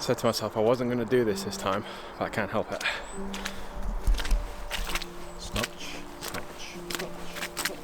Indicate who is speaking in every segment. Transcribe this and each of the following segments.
Speaker 1: said to myself I wasn't going to do this time, but I can't help it. Snatch, snatch, snatch, snatch.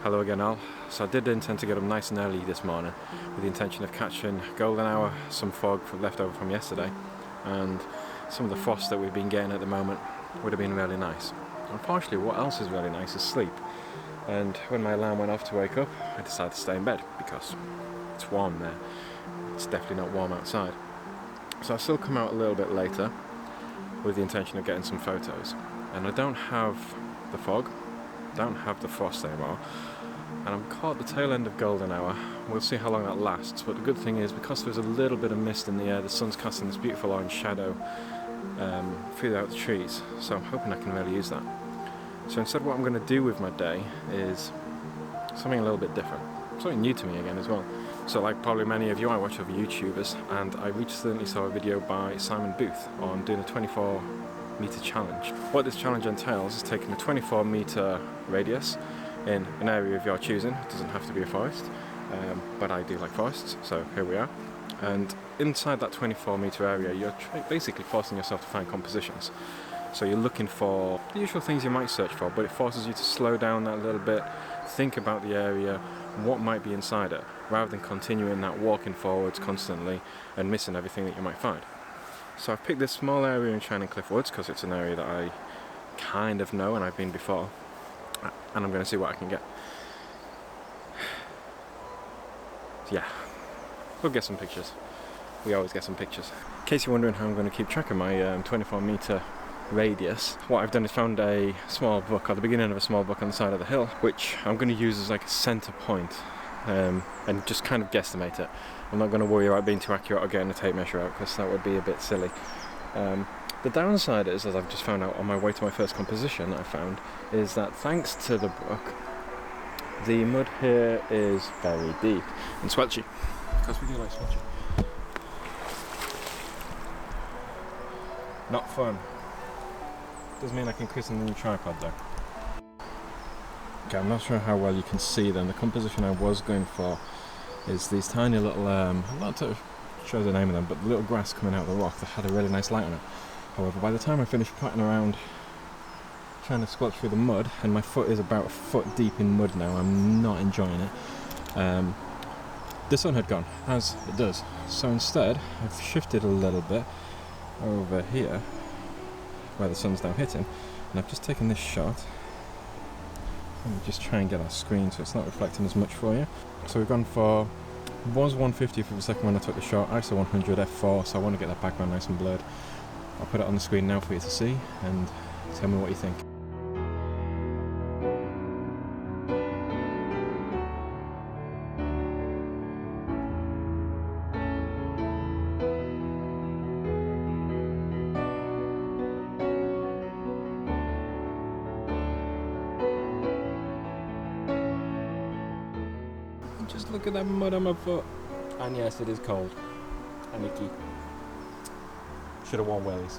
Speaker 1: Hello again, Al. So I did intend to get up nice and early this morning with the intention of catching golden hour, some fog left over from yesterday, and some of the frost that we've been getting at the moment would have been really nice. Unfortunately, what else is really nice is sleep. And when my alarm went off to wake up, I decided to stay in bed because it's warm there. It's definitely not warm outside. So I'll still come out a little bit later with the intention of getting some photos. And I don't have the fog, don't have the frost anymore, and I'm caught at the tail end of golden hour. We'll see how long that lasts, but the good thing is because there's a little bit of mist in the air, the sun's casting this beautiful orange shadow throughout the trees, so I'm hoping I can really use that. So instead what I'm going to do with my day is something a little bit different, something new to me again as well. So like probably many of you, I watch other YouTubers, and I recently saw a video by Simon Booth on doing a 24-meter challenge. What this challenge entails is taking a 24-meter radius in an area of your choosing. It doesn't have to be a forest, but I do like forests, so here we are. And inside that 24-meter area, you're basically forcing yourself to find compositions. So you're looking for the usual things you might search for, but it forces you to slow down that little bit, think about the area, what might be inside it, rather than continuing that walking forwards constantly and missing everything that you might find. So I've picked this small area in Shining Cliff Woods because it's an area that I kind of know and I've been before, and I'm going to see what I can get. Yeah, we'll get some pictures. We always get some pictures. In case you're wondering how I'm going to keep track of my 24-meter radius, what I've done is found a small book, or the beginning of a small book on the side of the hill, which I'm going to use as like a center point, and just kind of guesstimate it. I'm not going to worry about being too accurate or getting a tape measure out, because that would be a bit silly. The downside is, as I've just found out on my way to my first composition that I found, is that thanks to the book, the mud here is very deep and squelchy, because we do like squelchy. Not fun. Does mean I can christen the new tripod though. Okay, I'm not sure how well you can see them. The composition I was going for is these tiny little, I'm not to show the name of them, but the little grass coming out of the rock that had a really nice light on it. However, by the time I finished patting around trying to squelch through the mud, and my foot is about a foot deep in mud now, I'm not enjoying it. The sun had gone, as it does. So instead, I've shifted a little bit over here where the sun's now hitting, and I've just taken this shot. Let me just try and get our screen so it's not reflecting as much for you. So we've gone for, was 150 for the second one I took the shot, ISO 100 f4, so I want to get that background nice and blurred. I'll put it on the screen now for you to see and tell me what you think. Just look at that mud on my foot. And yes, it is cold and icky. Should have worn wellies.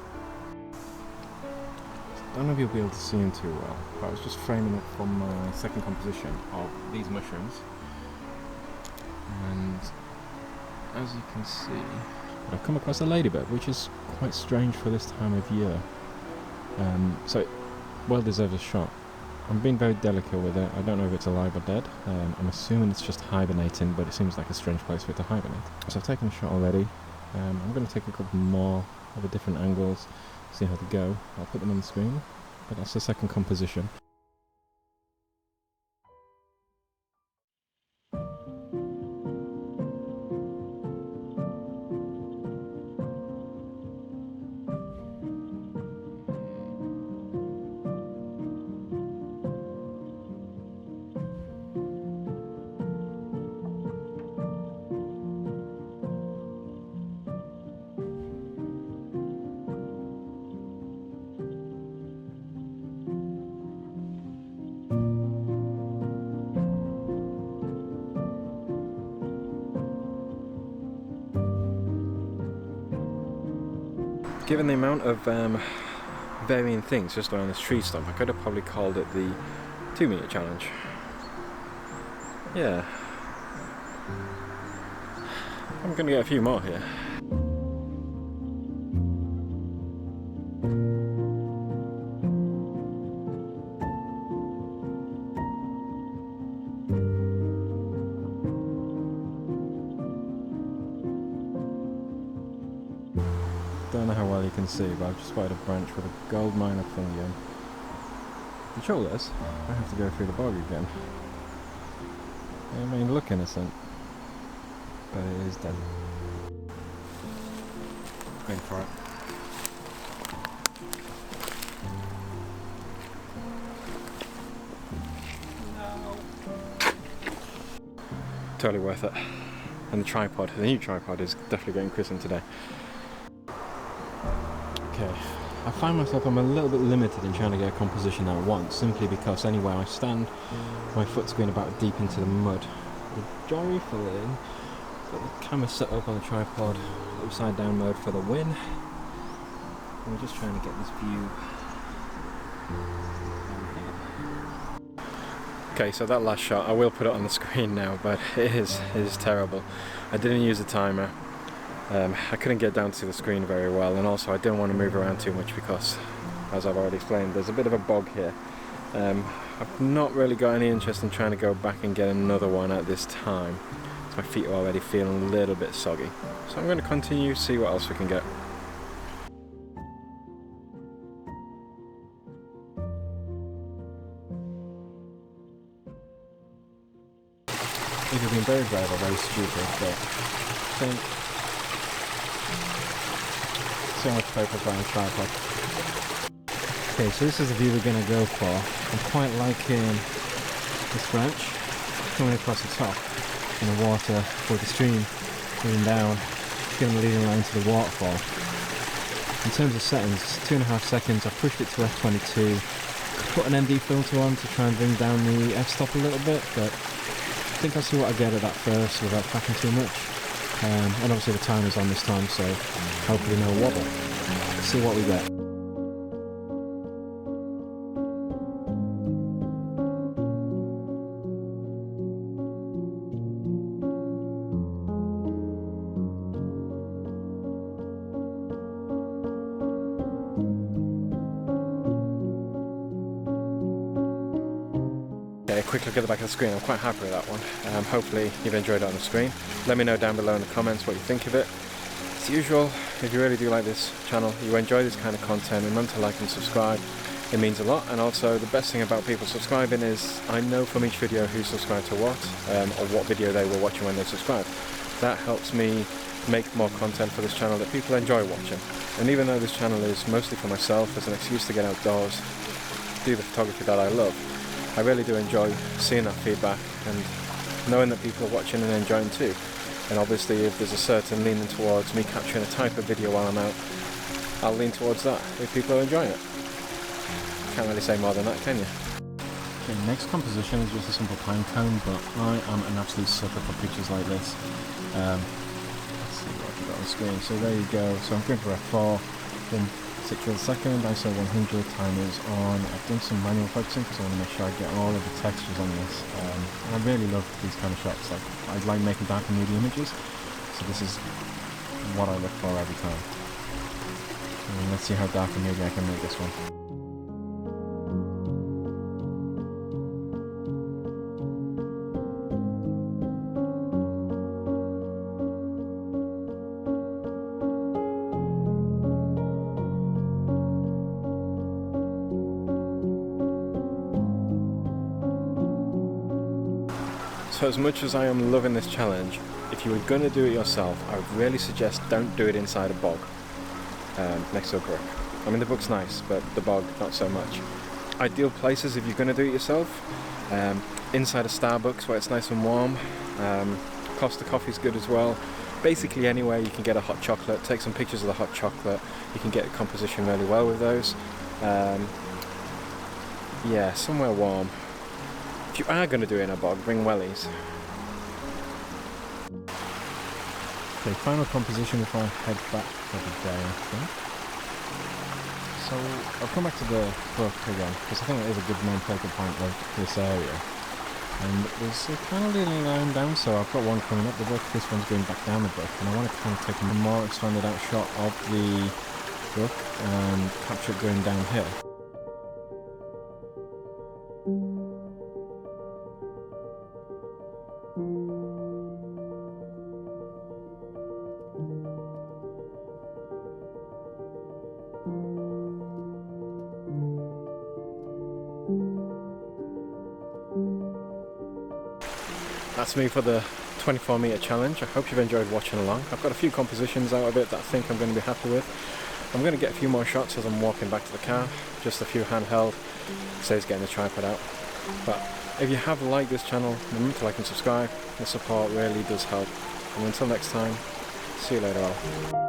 Speaker 1: I don't know if you'll be able to see them too well, but I was just framing it for my second composition of these mushrooms. And as you can see, I've come across a ladybird, which is quite strange for this time of year. So it well deserves a shot. I'm being very delicate with it. I don't know if it's alive or dead. I'm assuming it's just hibernating, but it seems like a strange place for it to hibernate. So I've taken a shot already. I'm going to take a couple more of the different angles, see how they go. I'll put them on the screen, but that's the second composition. Given the amount of varying things just around this tree stump, I could have probably called it the 2-meter challenge. Yeah. I'm gonna get a few more here. can see, but I've just spotted a branch with a gold miner thingy in. The trouble is, I have to go through the bog again. It may look innocent, but it is dead. Going for it. Totally worth it. And the tripod, the new tripod, is definitely getting christened today. Okay, I find myself I'm a little bit limited in trying to get a composition at once, simply because anywhere I stand, my foot's going about deep into the mud. The joy filling, got the camera set up on the tripod, upside down mode for the win. And we're just trying to get this view. Okay, so that last shot, I will put it on the screen now, but it is terrible. I didn't use the timer. I couldn't get down to the screen very well, and also I didn't want to move around too much because, as I've already explained, there's a bit of a bog here. I've not really got any interest in trying to go back and get another one at this time, so my feet are already feeling a little bit soggy. So I'm going to continue, see what else we can get. Either been very brave or very stupid, but I think so much paper behind the tripod. Okay, so this is the view we're going to go for. I'm quite liking this branch coming across the top in the water with the stream moving down, giving the leading line to the waterfall. In terms of settings, 2.5 seconds. I've pushed it to f22. Put an ND filter on to try and bring down the f-stop a little bit, but I think I'll see what I get at that first without packing too much. And obviously the timer's on this time, so hopefully no wobble. Let's see what we get. A quick look at the back of the screen. I'm quite happy with that one. Hopefully you've enjoyed it on the screen. Let me know down below in the comments what you think of it. As usual, if you really do like this channel, you enjoy this kind of content, remember to like and subscribe. It means a lot. And also the best thing about people subscribing is I know from each video who subscribed to what, or what video they were watching when they subscribed. That helps me make more content for this channel that people enjoy watching. And even though this channel is mostly for myself as an excuse to get outdoors, do the photography that I love, I really do enjoy seeing that feedback and knowing that people are watching and enjoying too. And obviously if there's a certain leaning towards me capturing a type of video while I'm out, I'll lean towards that if people are enjoying it. Can't really say more than that, can you? Okay, next composition is just a simple pine cone, but I am an absolute sucker for pictures like this. Let's see what I've got on the screen. So there you go. So I'm going for a 4, 1/6 of a second, ISO 100, timers on. I've done some manual focusing because I want to make sure I get all of the textures on this. And I really love these kind of shots. Like, I like making dark and moody images, so this is what I look for every time. And let's see how dark and moody I can make this one. So as much as I am loving this challenge, if you were going to do it yourself, I would really suggest don't do it inside a bog next to a brook. I mean, the brook's nice, but the bog not so much. Ideal places if you're going to do it yourself, inside a Starbucks where it's nice and warm. Costa Coffee's good as well. Basically anywhere you can get a hot chocolate, take some pictures of the hot chocolate, you can get a composition really well with those. Yeah, somewhere warm. If you are going to do it in a bog, bring wellies. Okay, final composition before I head back for the day, I think. So I've come back to the brook again, because I think it is a good main focal point of this area. And there's a kind of leading line down, so I've got one coming up the brook, this one's going back down the brook, and I want to kind of take a more expanded out shot of the brook and capture it going down here. that's me for the 24-meter challenge. I hope you've enjoyed watching along. I've got a few compositions out of it that I think I'm going to be happy with. I'm going to get a few more shots as I'm walking back to the car, just a few handheld, saves getting the tripod out. But if you have liked this channel, remember to like and subscribe. The support really does help. And until next time, see you later all.